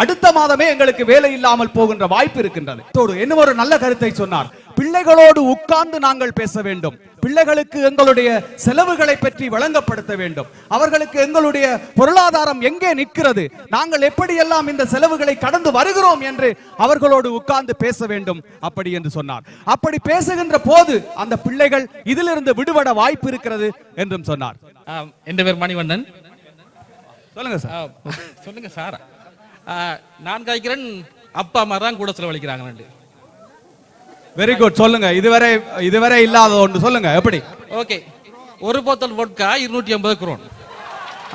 அடுத்த மாதமே எங்களுக்கு வேலை இல்லாமல் போகின்ற வாய்ப்பு இருக்கின்றது. இன்னும் ஒரு நல்ல கருத்தை சொன்னார். பிள்ளைகளோடு உட்கார்ந்து நாங்கள் பேச வேண்டும். பிள்ளைகளுக்கு எங்களுடைய செலவுகளை பற்றி வழங்கப்படுத்த வேண்டும். அவர்களுக்கு எங்களுடைய பொருளாதாரம் எங்கே நிற்கிறது, நாங்கள் எப்படியெல்லாம் இந்த செலவுகளை கடந்து வருகிறோம் என்று அவர்களோடு உட்கார்ந்து பேச வேண்டும் அப்படி என்று சொன்னார். அப்படி பேசுகின்ற போது அந்த பிள்ளைகள் இதிலிருந்து விடுபட வாய்ப்பு இருக்கிறது என்றும் சொன்னார். என் பேர் மணிவண்ணன். சொல்லுங்க சார். சொல்லுங்க சார். நான் கேட்கிறேன், அப்பா அம்மா தான் கூட செலவழிக்கிறாங்க. Very good. சொல்லுங்க. இதுவரை இல்லாத ஒன்று சொல்லுங்க. எப்படி? ஓகே. ஒரு போத்தல் வோட்கா 250 குரோன்.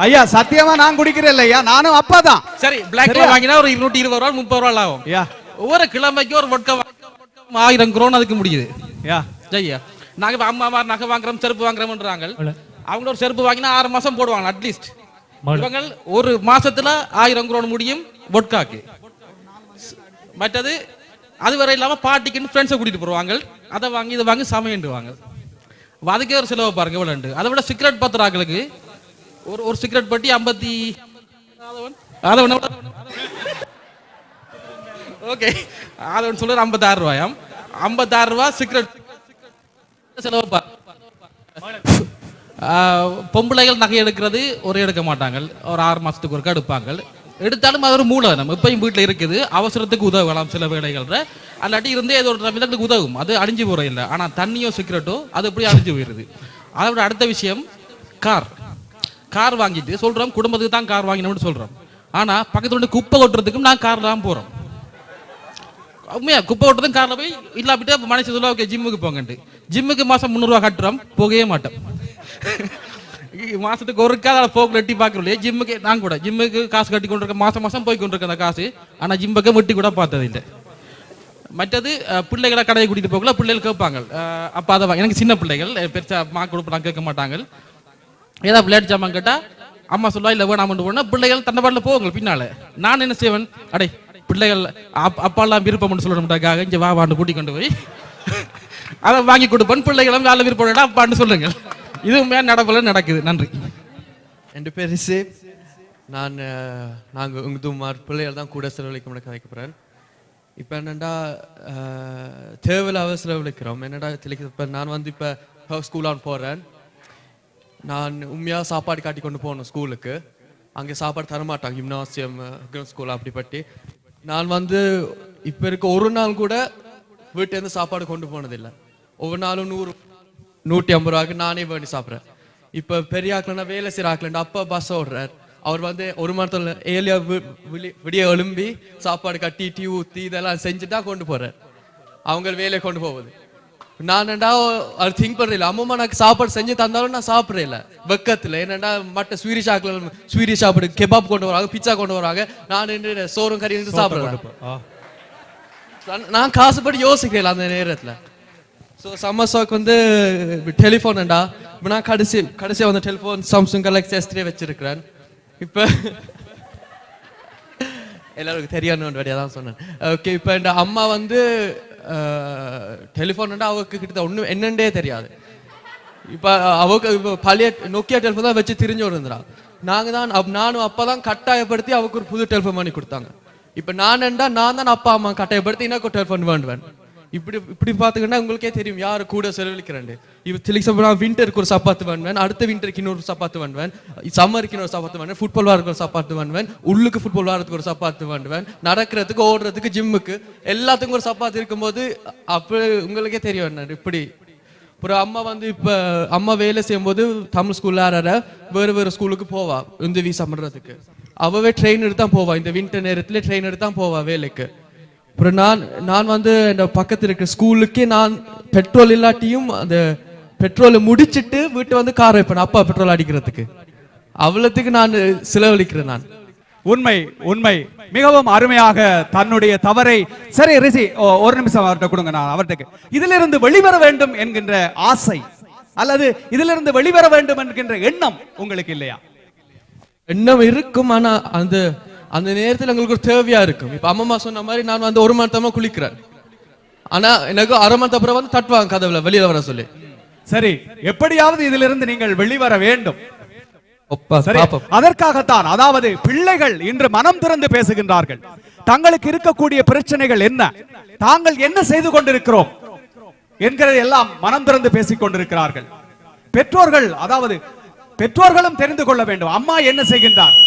ஐயா சத்தியமா நான் குடிக்கிறேன் இல்லையா, நானும் அப்பா தான். சரி, பிளாக்ல வாங்கினா ஒரு 220 ரூபாய் 30 ரூபாய் ஆகும். ஒவ்வொரு கிழமைக்கு ஒரு வோட்கா 1000 குரோன் அதுக்கு முடியுது. ஜெய்யா நாங்க அம்மா நகை வாங்குறோம், செருப்பு வாங்குறோம்ன்றாங்க. அவங்க ஒரு செருப்பு வாங்கினா 6 மாசம் போடுவாங்க அட்லீஸ்ட். இவங்க ஒரு மாசத்துல 1000 குரோன் முடியும் வோட்காக்கு. மற்றது அதுவரை இல்லாம பார்ட்டிக்குன்னு ஃப்ரெண்ட்ஸை கூட்டிட்டு போடுவாங்க. அதை வாங்கி இதை வாங்கி சமையண்டுவாங்க. அதுக்கே ஒரு செலவு பாருங்க எவ்வளவு. அதை விட சிகரெட் பத்துறாங்களுக்கு ஒரு சிகரெட் பட்டி 50 ஓகே அது சொல்ற 56 ரூபாயாம். 56 ரூபா சிகரெட் செலவுப்பா. பொம்பளைகள் நகை எடுக்கிறது ஒரே எடுக்க மாட்டாங்க, ஒரு 6 மாசத்துக்கு ஒருக்கா எடுப்பாங்க. எடுத்தாலும் அது ஒரு மூலதனம் இப்பயும் வீட்டில் இருக்குது, அவசரத்துக்கு உதவலாம் சில வேலைகள்ற. அல்லாட்டி இருந்தே ஏதோ ஒரு விதத்துக்கு உதவும், அது அழிஞ்சு போகிற இல்லை. ஆனால் தண்ணியோ சிகரெட்டோ அது எப்படி அழிஞ்சு போயிடுது. அதை விட அடுத்த விஷயம் கார் வாங்கிட்டு சொல்கிறோம் குடும்பத்துக்கு தான் கார் வாங்கினோம்னு சொல்கிறோம். ஆனால் பக்கத்துல குப்பை கொட்டுறதுக்கும் நான் காரில் தான் போகிறோம். உண்மையா குப்பை கொட்டுறதும் காரில் போய் இல்லாப்பிட்டு மனசு சொல்லுவா ஓகே ஜிம்முக்கு போங்கன்ட்டு. ஜிம்முக்கு மாதம் 300 ரூபா கட்டுறோம், போகவே மாட்டோம். மாசத்துக்கு ஒருக்கா போக்கு வெட்டி பார்க்கறோம் இல்லையா. ஜிம்முக்கு நான் கூட ஜிம்முக்கு காசு கட்டி கொண்டு இருக்க மாசம் போய் கொண்டு இருக்க அந்த காசு. ஆனால் ஜிம்முக்கு வெட்டி கூட பார்த்தது இல்லை. மற்றது பிள்ளைகளை கடையை கூட்டிட்டு போகல, பிள்ளைகள் கேட்பாங்க அப்போ அதை எனக்கு சின்ன பிள்ளைகள் பெருசா மா கொடுப்பலாம் கேட்க மாட்டாங்க. ஏதாவது விளையாட்டு சாமான் கேட்டா அம்மா சொல்லுவா இல்லை வேணாமட்டு போனா பிள்ளைகள் தன்னை பாட்டில் போவாங்க பின்னால. நான் என்ன செய்வேன், அடே பிள்ளைகள் அப்பாலாம் விருப்பம்னு சொல்லணும்ட்டாக்காக இங்கே வாண்டு கூட்டி கொண்டு போய் அதை வாங்கி கொடுப்பேன். பிள்ளைகளும் வேலை விருப்பம் அப்பான்னு சொல்லுங்க. இது உண்மையாக நடக்குது. நன்றி. என் பேர் ரிசேப். நாங்கள் உங்கள் பிள்ளைகள் தான் கூட செலவழிக்க கதைக்க போகிறேன். இப்போ என்னென்னா தேவையில்லாத செலவழிக்கிறோம். என்னடா இப்போ நான் இப்போ ஸ்கூலாக போகிறேன். நான் உண்மையாக சாப்பாடு காட்டி கொண்டு போகணும் ஸ்கூலுக்கு. அங்கே சாப்பாடு தரமாட்டாங்க, ஜிம்னாசியம் ஸ்கூல் அப்படிப்பட்டு. நான் இப்போ இருக்க ஒரு நாள் கூட வீட்டிலேருந்து சாப்பாடு கொண்டு போனதில்லை. ஒவ்வொரு நாளும் 100-150 ரூபாய்க்கு நானே வேண்டி சாப்பிட்றேன். இப்போ பெரிய ஆக்கலன்னா வேலை செய்கிற ஆக்கலண்டா அப்பா பஸ் ஓடுறார். அவர் ஒரு மரத்தில் ஏலியா விடிய எழும்பி சாப்பாடு கட்டி டீ ஊற்றி இதெல்லாம் செஞ்சுட்டா கொண்டு போகிறார். அவங்க வேலையை கொண்டு போகுது. நான்டா அது திங்க் பண்ணுறதில்ல. அம்மா எனக்கு சாப்பாடு செஞ்சு தந்தாலும் நான் சாப்பிட்றேன் இல்லை வெக்கத்தில். என்னடா மற்ற ஸ்வீரி சாப்பிடு கெபாப் கொண்டு வராங்க, பிச்சா கொண்டு வராங்க. நான் சோறும் கறி சாப்பிட்றேன். நான் காசுப்படி யோசிக்கிறேன் அந்த நேரத்தில். ஸோ சம்மர்ஸாக்கு டெலிஃபோன்டா இப்போ நான் கடைசியாக டெலிஃபோன் சாம்சங் கேலக்ஸி S3 வச்சிருக்கிறேன். இப்போ எல்லாருக்கும் தெரியாதுன்னு வழியாக தான் சொன்னேன். ஓகே இப்போ என் அம்மா டெலிஃபோன்டா அவருக்கு கிட்ட ஒன்றும் என்னண்டே தெரியாது. இப்போ அவருக்கு இப்போ பழைய நோக்கியா டெலிஃபோன் தான் வச்சு திரிஞ்சு வந்துடா. நானும் அப்பா தான் கட்டாயப்படுத்தி அவருக்கு ஒரு புது டெலிஃபோன் பண்ணி கொடுத்தாங்க. இப்போ நான் தான் அப்பா அம்மா கட்டாயப்படுத்தி எனக்கு டெலிஃபோன் வேண்டுவேன். இப்படி பார்த்துக்கிட்டா உங்களுக்கே தெரியும் யார் கூட செலவழிக்கிறேன். இப்போ சில விண்டருக்கு ஒரு சப்பாத்து வேண்டுவேன், அடுத்த விண்டருக்கு இன்னொரு சப்பாத்து வேண்டுவேன், சம்மருக்கு இன்னொரு சப்பாத்து வேண்டுவேன், ஃபுட்பால் வாரத்துக்கு ஒரு சப்பாத்து வேண்டுவேன், உள்ளுக்கு ஃபுட்பால் வாரத்துக்கு ஒரு சப்பாத்து வேண்டுவேன், நடக்கிறதுக்கு ஓடுறதுக்கு ஜிம்முக்கு எல்லாத்துக்கும் ஒரு சப்பாத்து இருக்கும்போது அப்படி உங்களுக்கே தெரியும். இப்படி அப்புறம் அம்மா இப்போ அம்மா வேலை செய்யும்போது தமிழ் ஸ்கூல்ல வேறு ஸ்கூலுக்கு போவா இந்த வீசா பண்ணுறதுக்கு. அவவே ட்ரெயின் எடுத்து தான் போவா. இந்த விண்டர் நேரத்தில் ட்ரெயின் எடுத்து தான் போவா வேலைக்கு. அப்புறம் நான் என் பக்கத்தில் இருக்கிற ஸ்கூலுக்கே நான் பெட்ரோல் இல்லாட்டியும் அந்த பெட்ரோலை முடிச்சுட்டு வீட்டு கார் வைப்பேன் அப்பா பெட்ரோல் அடிக்கிறதுக்கு. அவ்வளவுக்கு நான் செலவழிக்கிறேன். நான் உண்மை மிகவும் அருமையாக தன்னுடைய தவறை சரி ரிஷி ஒரு நிமிஷம் அவர்கிட்ட கொடுங்க. நான் அவர்கிட்ட இதிலிருந்து வெளிவர வேண்டும் என்கின்ற ஆசை அல்லது இதிலிருந்து வெளிவர வேண்டும் என்கின்ற எண்ணம் உங்களுக்கு இல்லையா? எண்ணம் இருக்கும், ஆனா அந்த நேரத்தில் உங்களுக்கு ஒரு தேவையா இருக்கும். இப்ப அம்மா சொன்ன மாதிரி நான் 1 மணி நேரமா குளிக்கிறேன். ஆனா எனக்கு 1/2 மணி அப்புறம் தட்டுவாங்க கதவுல வெளியில வர சொல்லி. சரி, எப்படியாவது இதிலிருந்து நீங்கள் வெளிவர வேண்டும். சரி, அதற்காகத்தான் அதாவது பிள்ளைகள் இன்று மனம் திறந்து பேசுகின்றார்கள். தங்களுக்கு இருக்கக்கூடிய பிரச்சனைகள் என்ன, தாங்கள் என்ன செய்து கொண்டிருக்கிறோம் என்கிறது எல்லாம் மனம் திறந்து பேசிக் கொண்டிருக்கிறார்கள். பெற்றோர்கள் அதாவது பெற்றோர்களும் தெரிந்து கொள்ள வேண்டும். அம்மா என்ன செய்கின்றார்,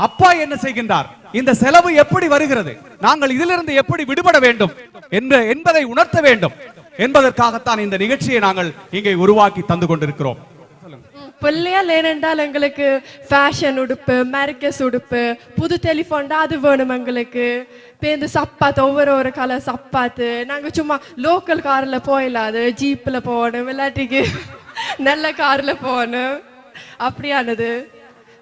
அப்பா என்ன செய்கின்றார், இந்த செலவு எப்படி வருகிறது, நாங்கள் இதிலிருந்து எப்படி விடுபட வேண்டும் என்பதை உணர்த்த வேண்டும் என்பதற்காகத்தான் இந்த நிகழ்ச்சியை நாங்கள் இங்கே உருவாக்கி தந்து கொண்டிருக்கிறோம். பிள்ளையால் ஏனென்றால் எங்களுக்கு ஃபேஷன் உடுப்பு, மேரிக்கஸ் உடுப்பு, புது டெலிஃபோன் தான் அது வேணும் எங்களுக்கு. பேருந்து சப்பாத்து, ஒவ்வொரு கலர் சப்பாத்து. நாங்கள் சும்மா லோக்கல் காரில் போயிடாது, ஜீப்பில் போகணும், இல்லாட்டிக்கு நல்ல காரில் போகணும். அப்படியானது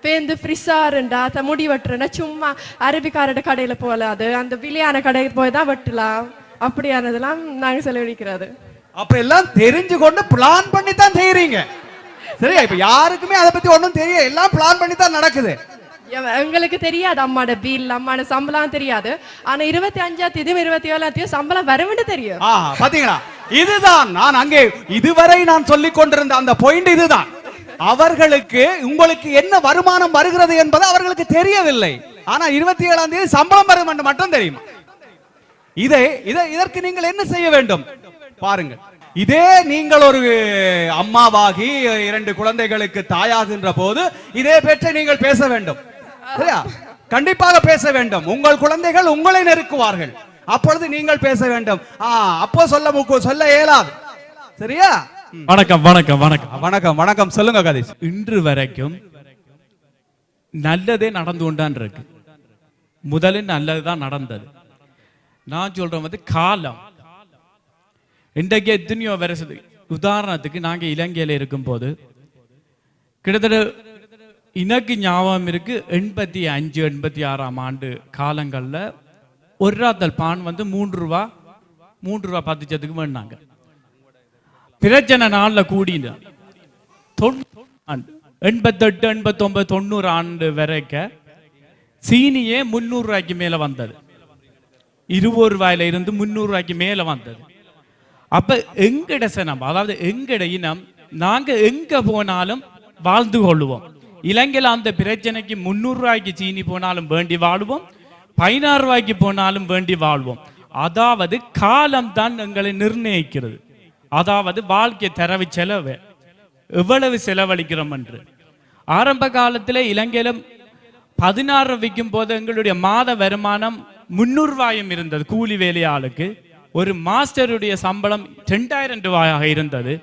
பேருந்து ஃப்ரிஸாருண்டா முடி வெட்டுறேன்னா சும்மா அரபிக்காரோட கடையில் போகலாது, அந்த விலையான கடைக்கு போய் தான் வெட்டலாம். அப்படியானதெல்லாம் நாங்கள் செலவழிக்கிறது. அப்ப எல்லாம் தெரிஞ்சு கொண்டு பிளான் பண்ணி தான் செய்யறீங்க. சரியா? இப்ப யாருக்குமே அதை பத்தி ஒன்றும் தெரிய, எல்லாம் பிளான் பண்ணி தான் நடக்குது. எங்களுக்கு தெரியாது அம்மாட பில், அம்மாட சம்பளம் தெரியாது. ஆனா 25ஆம் தேதியும் 27ஆம் தேதியும் சம்பளம் வரவேண்டு தெரியும். பாத்தீங்களா? இதுதான் நான் அங்கே இதுவரை நான் சொல்லிக் கொண்டிருந்த அந்த பாயிண்ட். இதுதான் அவர்களுக்கு உங்களுக்கு என்ன வருமானம் வருகிறது என்பது அவர்களுக்கு தெரியவில்லை. ஆனா 27ஆம் தேதி சம்பளம் வரும் என்று மட்டும் தெரியும். இதற்கு நீங்கள் என்ன செய்ய வேண்டும் பாருங்கள். இதே நீங்கள் ஒரு அம்மாவாகி 2 குழந்தைகளுக்கு தாயாகின்ற போது இதே பற்றி நீங்கள் பேச வேண்டும். சரியா? கண்டிப்பாக பேச வேண்டும். உங்கள் குழந்தைகள் உங்களை நெருக்குவார்கள், அப்பொழுது நீங்கள் பேச வேண்டும். அப்போ சொல்ல இயலாது. சரியா? வணக்கம் வணக்கம் வணக்கம் வணக்கம் வணக்கம். சொல்லுங்க கதீஷ். இன்று வரைக்கும் நல்லதே நடந்து கொண்டான் இருக்கு. முதலில் நல்லதுதான் நடந்தது. நான் சொல்றேன் வந்து காலம் இன்றைக்கு எத்தனையோ வருஷத்து. உதாரணத்துக்கு நாங்க இலங்கையில இருக்கும் போது கிட்டத்தட்ட எனக்கு ஞாபகம் இருக்கு 85 86ஆம் ஆண்டு காலங்கள்ல ஒரு ராத்தல் பான் வந்து 3 ரூபா 10 சத்துக்கு வேணாங்க. பிரச்சனை நாள்ல கூடின 88 89 90 ஆண்டு வரைக்கும் சீனியே 300 ரூபாய்க்கு மேல வந்தது. 20 ரூபாயில இருந்து 300 ரூபாய்க்கு மேல வந்தது. அப்ப எங்கட சனம், அதாவது எங்கட இனம், நாங்க எங்க போனாலும் வாழ்ந்து கொள்ளுவோம். இலங்கையில அந்த பிரச்சனைக்கு 300 ரூபாய்க்கு சீனி போனாலும் வேண்டி வாழ்வோம், 16 ரூபாய்க்கு போனாலும் வேண்டி வாழ்வோம். அதாவது காலம் தான் எங்களை நிர்ணயிக்கிறது. அதாவது வாழ்க்கை தரவு செலவு எவ்வளவு செலவழிக்கிறோம் என்று. ஆரம்ப காலத்துல இலங்கையில 16 விற்கும் போது எங்களுடைய மாத வருமானம் 300 ரூபாயும் இருந்தது. கூலி வேலையாளுக்கு ஒரு மாஸ்டருடைய சம்பளம் 2000 ரூபாயாக இருந்தது.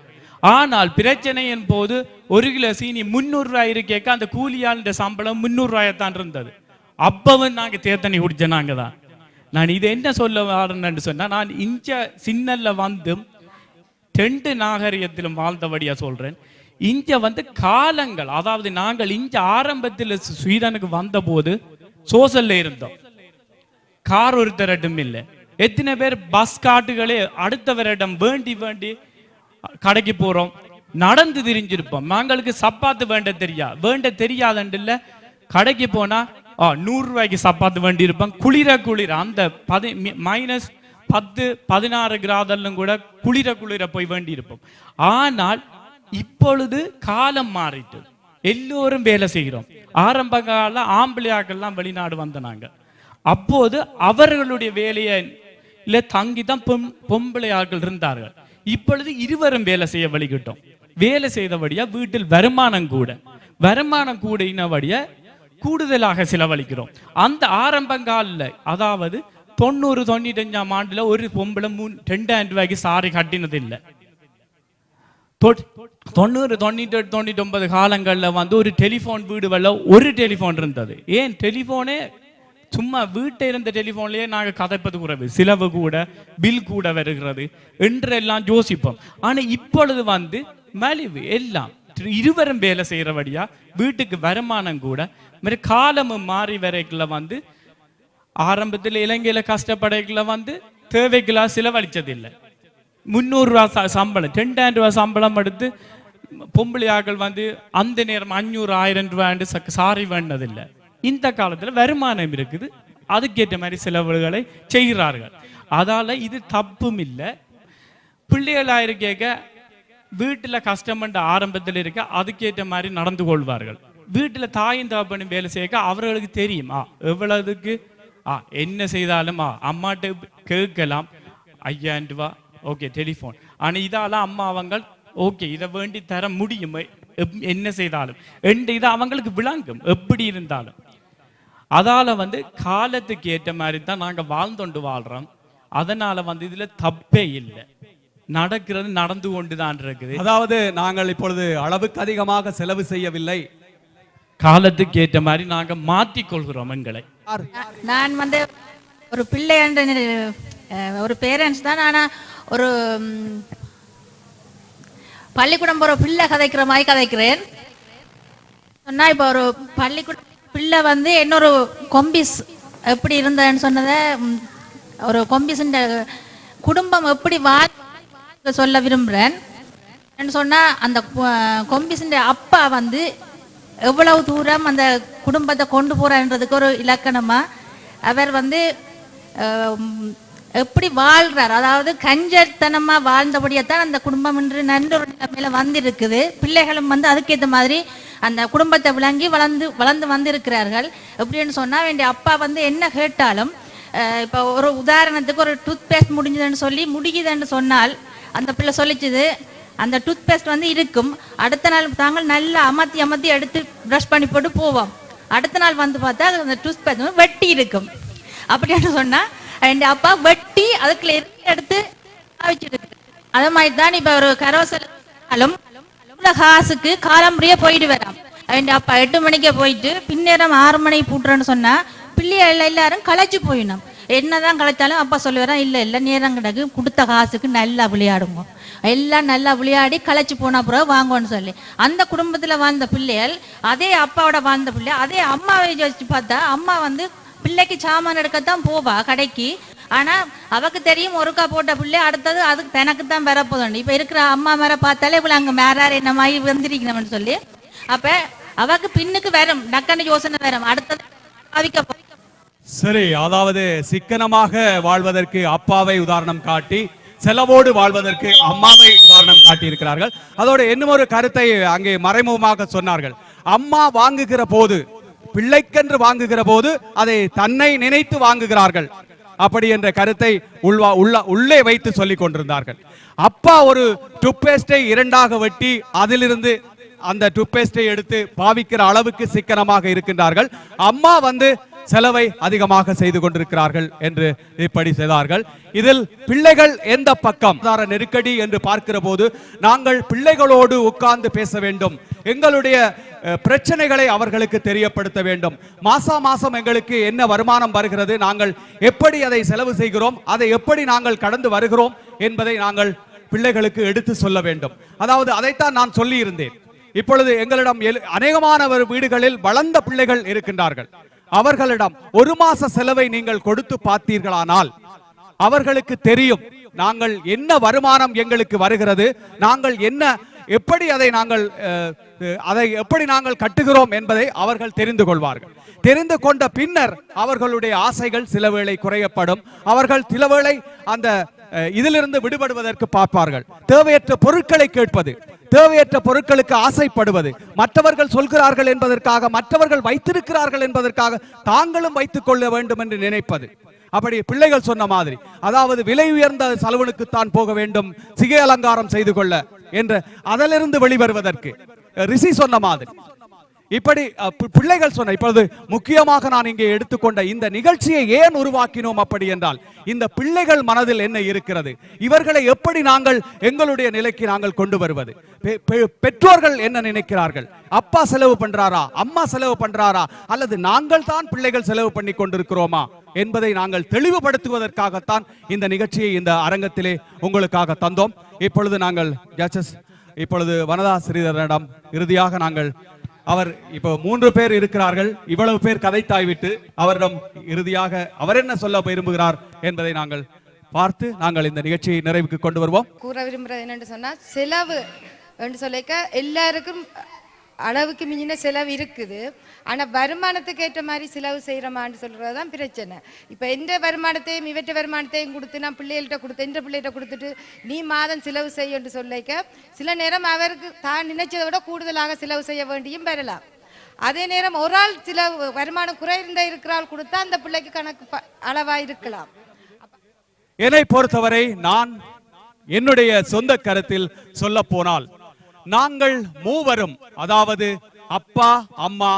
ஆனால் பிரச்சனையின் போது 1 கிலோ சீனி 300 ரூபாய் இருக்கேக்க அந்த கூலியாளுடைய சம்பளம் 300 ரூபாயத்தான் இருந்தது. அப்பவும் நாங்க தேர்தனி குடிச்ச நாங்க தான். நான் இதை என்ன சொல்ல வரேன்னு சொன்னா, நான் இஞ்ச சின்னல்ல வந்து 2 நாகரிகத்திலும் வாழ்ந்தபடியா சொல்றேன். இங்க வந்து காலங்கள், அதாவது நாங்கள் இங்க ஆரம்பத்தில் ஸ்வீடனுக்கு வந்த போது சோசல்ல இருந்தோம். கார் ஒருத்தரிடம் இல்லை. எத்தனை பேர் பஸ் காட்டுகளே அடுத்தவரிடம் வேண்டி வேண்டி கடைக்கு போறோம், நடந்து திரிஞ்சிருப்போம். நாங்களுக்கு சப்பாத்து வேண்ட தெரியாதுன்னு இல்ல. கடைக்கு போனா 100 ரூபாய்க்கு சப்பாத்து வேண்டி இருப்போம். குளிர அந்த -10 16 கிராதெல்லாம் கூட குளிர போய் வேண்டி இருப்போம். ஆனால் இப்பொழுது காலம் மாறிட்டு எல்லோரும் வேலை செய்கிறோம். ஆரம்ப கால ஆம்பளையாக்கள்லாம் வெளிநாடு வந்தனாங்க. அப்போது அவர்களுடைய வேலையில தங்கி தான் பொம்பளையாக்கள் இருந்தார்கள். இப்பொழுது இருவரும் வேலை செய்ய வழிகிட்டோம். வேலை செய்தபடியா வீட்டில் வருமானம் கூடினபடியா கூடுதலாக செலவழிக்கிறோம். அந்த ஆரம்ப காலில், அதாவது 90 95ஆம் ஆண்டுல ஒரு பொம்பளை 2000 ரூபாய்க்கு சாரி கட்டினது இல்லை. 90 98 99 காலங்களில் வந்து ஒரு டெலிஃபோன் வீடுகளில் ஒரு டெலிஃபோன் இருந்தது. ஏன் டெலிஃபோனே சும்மா வீட்டை இருந்த டெலிஃபோன்லேயே நாங்கள் கதைப்பது குறைவு, செலவு கூட, பில் கூட வருகிறது என்றெல்லாம் யோசிப்போம். ஆனால் இப்பொழுது வந்து மலிவு எல்லாம் இருவரும் வேலை செய்கிறபடியா வீட்டுக்கு வருமானம் கூட மாதிரி காலமும் மாறி வரைக்குள்ள வந்து ஆரம்பத்தில் இலங்கையில கஷ்டப்படைக்குள்ள வந்து தேவைக்குள்ள செலவழிச்சதில்லை. 300 ரூபா சம்பளம் 2000 ரூபா சம்பளம் எடுத்து பொம்பளையாக்கள் வந்து அந்த நேரம் 500 1000 ரூபாய் சாரி வேண்டதில்லை. இந்த காலத்தில் வருமானம் இருக்குது, அதுக்கேற்ற மாதிரி செலவுகளை செய்கிறார்கள். அதால இது தப்பும் இல்லை. பிள்ளைகளாயிருக்க வீட்டில் கஷ்டமன்ற ஆரம்பத்தில் இருக்க அதுக்கேற்ற மாதிரி நடந்து கொள்வார்கள். வீட்டில் தாயும் தகப்பனும் வேலை செய்ய அவர்களுக்கு தெரியும் எவ்வளவுக்கு என்ன செய்தாலும் அம்மாட்ட கேட்கலாம் 5000 ரூபா ஓகே டெலிஃபோன். ஆனால் இதால அம்மா அவங்க ஓகே இதை வேண்டி தர முடியும் என்ன செய்தாலும் இதை அவங்களுக்கு விளங்கும் எப்படி இருந்தாலும். அதால வந்து காலத்துக்கு ஏற்ற மாதிரி தான் நாங்கள் வாழ்ந்தொண்டு வாழ்றோம். அதனால வந்து இதுல தப்பே இல்லை, நடக்கிறது நடந்து கொண்டுதான் இருக்குது. அதாவது நாங்கள் இப்பொழுது அளவுக்கு அதிகமாக செலவு செய்யவில்லை, காலத்துக்கு ஏற்ற மாதிரி நாங்க மாற்றிக்கொள்கிறோம் எங்களை. நான் வந்து ஒரு பிள்ளை ஒரு பேரண்ட்ஸ் தான். ஆனா ஒரு பள்ளிக்கூடம் போற பிள்ளை கதைக்கிற மாதிரி கதைக்கிறேன் சொன்னா, இப்ப ஒரு பள்ளிக்கூடம் பிள்ளை வந்து இன்னொரு கொம்பிஸ் எப்படி இருந்ததுன்னு சொன்னதை, ஒரு கொம்பிஸ் குடும்பம் எப்படி சொல்ல விரும்புறேன் சொன்னா, அந்த கொம்பிஸின் அப்பா வந்து எவ்வளவு தூரம் அந்த குடும்பத்தை கொண்டு போறன்றதுக்கு ஒரு இலக்கணமா அவர் வந்து எப்படி வாழ்றார், அதாவது கஞ்சத்தனமா வாழ்ந்தபடியத்தான் அந்த குடும்பம் இன்று நல்ல ஒரு நிலைமையில வந்திருக்குது. பிள்ளைகளும் வந்து அதுக்கேற்ற மாதிரி அந்த குடும்பத்தை விளங்கி வளர்ந்து வந்திருக்கிறார்கள். எப்படின்னு சொன்னா, வேண்டிய அப்பா வந்து என்ன கேட்டாலும் இப்போ ஒரு உதாரணத்துக்கு ஒரு டூத் பேஸ்ட் முடிஞ்சதுன்னு சொல்லி முடிக்குதுன்னு சொன்னால் அந்த பிள்ளை சொல்லிச்சுது அந்த டூத் பேஸ்ட் வந்து இருக்கும். அடுத்த நாள் தாங்கள் நல்லா அமர்த்தி எடுத்து ப்ரஷ் பண்ணி போட்டு போவோம். அடுத்த நாள் வந்து பார்த்தா அந்த டூத் பேஸ்ட் வந்து வெட்டி இருக்கும். அப்படின்னு சொன்னால் என் அப்பா வெட்டி அதுக்குள்ள எடுத்து வச்சுருக்கு. அது மாதிரி தான் இப்போ ஒரு கரோசலும் காசுக்கு காலம்புரியே போயிட்டு வரான். என் அப்பா 8 மணிக்கே போயிட்டு பின்னேரம் 6 மணிக்கு பூட்டுறேன்னு சொன்னா பிள்ளைகள் எல்லாரும் களைச்சு போயிடணும். என்னதான் களைச்சாலும் அப்பா சொல்லுவாரான், இல்லை நேரம் கிடக்கு, கொடுத்த காசுக்கு நல்லா விளையாடுங்க, எல்லாம் நல்லா விளையாடி களைச்சு போனா பிறகு வாங்குவோன்னு சொல்லி அந்த குடும்பத்துல வாழ்ந்த பிள்ளைகள் அதே அப்பாவோட வாழ்ந்த பிள்ளை அதே அம்மாவை யோசிச்சு பார்த்தா அம்மா வந்து பிள்ளைக்கு சாமான் எடுக்கத்தான் போவா கடைக்கு. ஆனா அவக்கு தெரியும் ஒருக்கா போட்ட பிள்ளை அடுத்தது அதுக்கு தனக்கு தான் வரப்போதும். இப்ப இருக்கிற அம்மா மேல பார்த்தாலே இவ்வளவு அங்க மேறாரு என்ன மாதிரி வந்திருக்கணும்னு சொல்லி அப்ப அவக்கு பின்னுக்கு வரும் டக்குன்னு யோசனை வரும் அடுத்தது அவிக்க. சரி, அதாவது சிக்கனமாக வாழ்வதற்கு அப்பாவை உதாரணம் காட்டி செலவோடு வாழ்வதற்கு அம்மாவை உதாரணம் காட்டி இருக்கிறார்கள். அதோடு இன்னும் ஒரு கருத்தை அங்கே மறைமுகமாக சொன்னார்கள். அம்மா வாங்குகிற போது, பிள்ளைக்கென்று வாங்குகிற போது அதை தன்னை நினைத்து வாங்குகிறார்கள் அப்படி என்ற கருத்தை உள்ளே வைத்து சொல்லிக் கொண்டிருந்தார்கள். அப்பா ஒரு டூத்பேஸ்டை 2ஆக வெட்டி அதிலிருந்து அந்த டூத்பேஸ்டை எடுத்து பாவிக்கிற அளவுக்கு சிக்கனமாக இருக்கின்றார்கள். அம்மா வந்து செலவை அதிகமாக செய்து கொண்டிருக்கிறார்கள் என்று இப்படி செய்தார்கள். இதில் பிள்ளைகள் எந்த பக்கம் நெருக்கடி என்று பார்க்கிற போது நாங்கள் பிள்ளைகளோடு உட்கார்ந்து பேச வேண்டும், எங்களுடைய பிரச்சனைகளை அவர்களுக்கு தெரியப்படுத்த வேண்டும். மாசம் எங்களுக்கு என்ன வருமானம் வருகிறது, நாங்கள் எப்படி அதை செலவு செய்கிறோம், அதை எப்படி நாங்கள் கடந்து வருகிறோம் என்பதை நாங்கள் பிள்ளைகளுக்கு எடுத்து சொல்ல வேண்டும். அதாவது அதைத்தான் நான் சொல்லி இருந்தேன். இப்பொழுது எங்களிடம் அநேகமான வீடுகளில் வளர்ந்த பிள்ளைகள் இருக்கின்றார்கள். அவர்களிடம் 1 மாச செலவை நீங்கள் கொடுத்து பார்த்தீர்களானால் அவர்களுக்கு தெரியும் நாங்கள் என்ன வருமானம் எங்களுக்கு வருகிறது, நாங்கள் என்ன எப்படி அதை எப்படி நாங்கள் கட்டுகிறோம் என்பதை அவர்கள் தெரிந்து கொள்வார்கள். தெரிந்து கொண்ட பின்னர் அவர்களுடைய ஆசைகள் சில வேளை குறையப்படும். அவர்கள் சில வேளை அந்த இதிலிருந்து விடுபடுவதற்கு பார்ப்பார்கள். தேவையற்ற பொருட்களை கேட்பது, தேவையற்ற பொருட்களுக்கு ஆசைப்படுவது, மற்றவர்கள் சொல்கிறார்கள் என்பதற்காக, மற்றவர்கள் வைத்திருக்கிறார்கள் என்பதற்காக தாங்களும் வைத்துக் கொள்ள வேண்டும் என்று நினைப்பது. அப்படி பிள்ளைகள் சொன்ன மாதிரி, அதாவது விலை உயர்ந்த சலூனுக்கு தான் போக வேண்டும், சிகை அலங்காரம் செய்து கொள்ள என்ற அதிலிருந்து வெளிவருவதற்கு ரிஷி சொன்ன மாதிரி இப்படி பிள்ளைகள் சொன்ன. இப்பொழுது முக்கியமாக நான் இங்கே எடுத்துக்கொண்ட இந்த நிகழ்ச்சியை ஏன் உருவாக்கினோம் அப்படி என்றால், இந்த பிள்ளைகள் மனதில் என்ன இருக்கிறது, இவர்களை எப்படி நாங்கள் எங்களுடைய நிலைக்கு நாங்கள் கொண்டு வருவது, பெற்றோர்கள் என்ன நினைக்கிறார்கள், அப்பா செலவு பண்றாரா, அம்மா செலவு பண்றாரா, அல்லது நாங்கள் தான் பிள்ளைகள் செலவு பண்ணி கொண்டிருக்கிறோமா என்பதை நாங்கள் தெளிவுபடுத்துவதற்காகத்தான் இந்த நிகழ்ச்சியை இந்த அரங்கத்திலே உங்களுக்காக தந்தோம். இப்பொழுது நாங்கள் இப்பொழுது வனதா ஸ்ரீதரனிடம் இறுதியாக நாங்கள் அவர் இப்போ 3 பேர் இருக்கிறார்கள், இவ்வளவு பேர் கதைத்தாய்விட்டு அவரிடம் இறுதியாக அவர் என்ன சொல்ல விரும்புகிறார் என்பதை நாங்கள் பார்த்து நாங்கள் இந்த நிகழ்ச்சியை நிறைவுக்கு கொண்டு வருவோம். கூற விரும்புறது என்னன்னு சொன்னா, செலவு என்று சொல்லிக்க எல்லாருக்கும் அளவுக்கு மிஞ்சின செலவு இருக்குது. ஆனால் வருமானத்துக்கு ஏற்ற மாதிரி செலவு செய்கிறோமான்னு சொல்கிறது தான் பிரச்சனை. இப்போ எந்த வருமானத்தையும் இவற்ற வருமானத்தையும் கொடுத்து நான் பிள்ளைகள்கிட்ட கொடுத்து எந்த பிள்ளைகிட்ட கொடுத்துட்டு நீ மாதம் செலவு செய்யன்னு சொல்லிக்க சில நேரம் அவருக்கு தான் நினைச்சதை விட கூடுதலாக செலவு செய்ய வேண்டியும் பெறலாம். அதே நேரம் ஒரு ஆள் சில வருமானம் குறைந்த இருக்கிறாள் கொடுத்தா அந்த பிள்ளைக்கு கணக்கு அளவாக இருக்கலாம். என்னை பொறுத்தவரை நான் என்னுடைய சொந்த கருத்தில் சொல்ல போனால், நாங்கள் மூவரும், அதாவது அப்பா, அம்மா,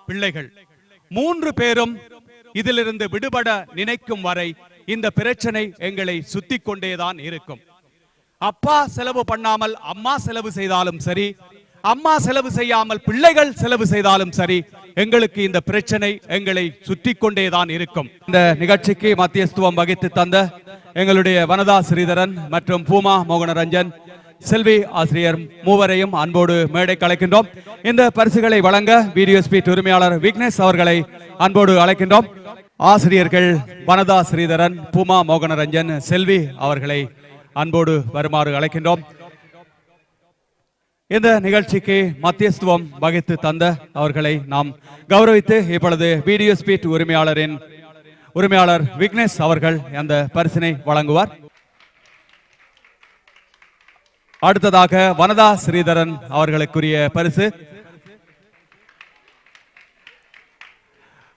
பிள்ளைகள் 3 பேரும் இதிலிருந்து விடுபட நினைக்கும் வரை இந்த பிரச்சனை எங்களை சுத்தி கொண்டேதான் இருக்கும். அப்பா செலவு பண்ணாமல் அம்மா செலவு செய்தாலும் சரி, அம்மா செலவு செய்யாமல் பிள்ளைகள் செலவு செய்தாலும் சரி, எங்களுக்கு இந்த பிரச்சனை எங்களை சுற்றி கொண்டேதான் இருக்கும். இந்த நிகழ்ச்சிக்கு மத்தியஸ்துவம் வகித்து தந்த எங்களுடைய வனதா ஸ்ரீதரன் மற்றும் பூமா மோகனரஞ்சன், செல்வி ஆசிரியர் மூவரையும் அன்போடு மேடைக்கு அழைக்கின்றோம். இந்த பரிசுகளை வழங்க வீடியோ ஸ்பீட் உரிமையாளர் விக்னேஷ் அவர்களை அன்போடு அழைக்கின்றோம். ஆசிரியர்கள் வனதா ஸ்ரீதரன், பூமா மோகனரஞ்சன், செல்வி அவர்களை அன்போடு வருமாறு அழைக்கின்றோம். இந்த நிகழ்ச்சிக்கு மத்தியஸ்துவம் வகித்து தந்த அவர்களை நாம் கௌரவித்து இப்பொழுது வீடியோ ஸ்பீட் உரிமையாளர் விக்னேஷ் அவர்கள் அந்த பரிசினை வழங்குவார். அடுத்ததாக வனதா ஸ்ரீதரன் அவர்களுக்குரிய பரிசு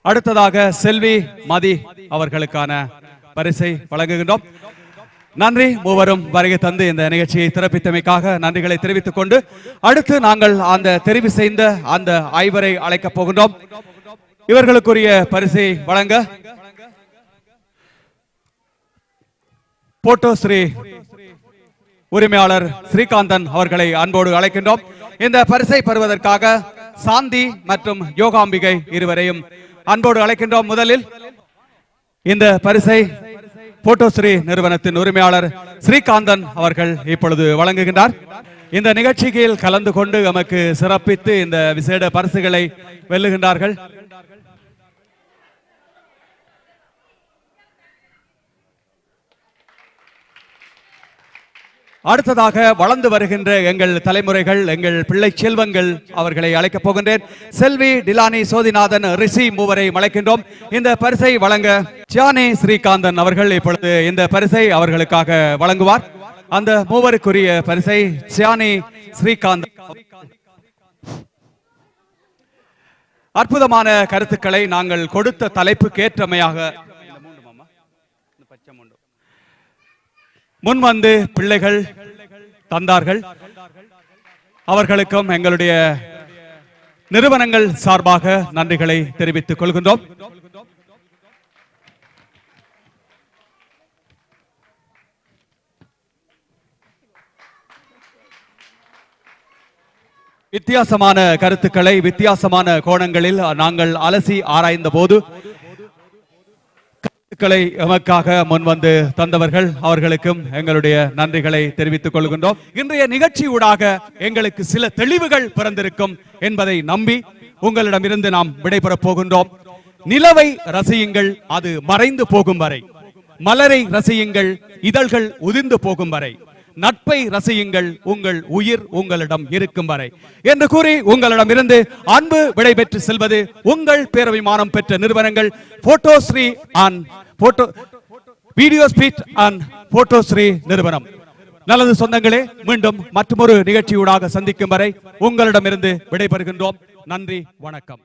அடுத்ததாக செல்வி மதி அவர்களுக்கான பரிசை வழங்குகின்றோம். நன்றி மூவரும் வருகை தந்து இந்த நிகழ்ச்சியை திறப்பித்தமைக்காக நன்றிகளை தெரிவித்துக் கொண்டு அடுத்து நாங்கள் அந்த தெரிவு செய்த அந்த ஐவரை அழைக்கப் போகின்றோம். இவர்களுக்குரிய பரிசை வழங்க போட்டோஸ்ரீ உரிமையாளர் ஸ்ரீகாந்தன் அவர்களை அன்போடு அழைக்கின்றோம். இந்த பரிசை பெறுவதற்காக சாந்தி மற்றும் யோகாம்பிகை இருவரையும் அன்போடு அழைக்கின்றோம். முதலில் இந்த பரிசை போட்டோஸ்ரீ நிறுவனத்தின் உரிமையாளர் ஸ்ரீகாந்தன் அவர்கள் இப்பொழுது வழங்குகின்றார். இந்த நிகழ்ச்சியில் கலந்து கொண்டு நமக்கு சிறப்பித்து இந்த விசேட பரிசுகளை வெல்லுகின்றார்கள். அடுத்ததாக வளர்ந்து வருகின்ற எங்கள் தலைமுறைகள், எங்கள் பிள்ளை செல்வங்கள் அவர்களை அழைக்கப் போகின்றேன். செல்வி டிலானி சோதிநாதன் ரிஷி மூவரை அழைக்கின்றோம். இந்த பரிசை வழங்க சியானி ஸ்ரீகாந்தன் அவர்கள் இப்பொழுது இந்த பரிசை அவர்களுக்காக வழங்குவார். அந்த மூவருக்குரிய பரிசை சியானி ஸ்ரீகாந்தன். அற்புதமான கருத்துக்களை நாங்கள் கொடுத்த தலைப்புக்கேற்றமையாக முன்வந்து பிள்ளைகள் தந்தார்கள். அவர்களுக்கும் எங்களுடைய நிறுவனங்கள் சார்பாக நன்றிகளை தெரிவித்துக் கொள்கின்றோம். வித்தியாசமான கருத்துக்களை வித்தியாசமான கோணங்களில் நாங்கள் அலசி ஆராய்ந்த போது எமக்காக முன்வந்து தந்தவர்கள் அவர்களுக்கும் எங்களுடைய நன்றிகளை தெரிவித்துக் கொள்கின்றோம். இன்றைய நிகழ்ச்சியூடாக எங்களுக்கு சில தெளிவுகள் பிறந்திருக்கும் என்பதை நம்பி உங்களிடமிருந்து நாம் விடைபெறப் போகின்றோம். நிலவை ரசியுங்கள், அது மறைந்து போகும் வரை. மலரை ரசியுங்கள், இதழ்கள் உதிர்ந்து போகும் வரை. நட்பை ரசியுங்கள், உங்கள் உயிர் உங்களிடம் இருக்கும் வரை என்று கூறி உங்களிடமிருந்து அன்பு விடைபெற்று செல்வது உங்கள் பேரபிமானம் பெற்ற நிறுவனங்கள் போட்டோஸ்ரீ அண்ட் வீடியோ ஸ்பீட் அண்ட் போட்டோஸ்ரீ நிறுவனம். நல்லது சொந்தங்களே, மீண்டும் மற்றொரு நிகழ்ச்சியூடாக சந்திக்கும் வரை உங்களிடமிருந்து விடைபெறுகின்றோம். நன்றி, வணக்கம்.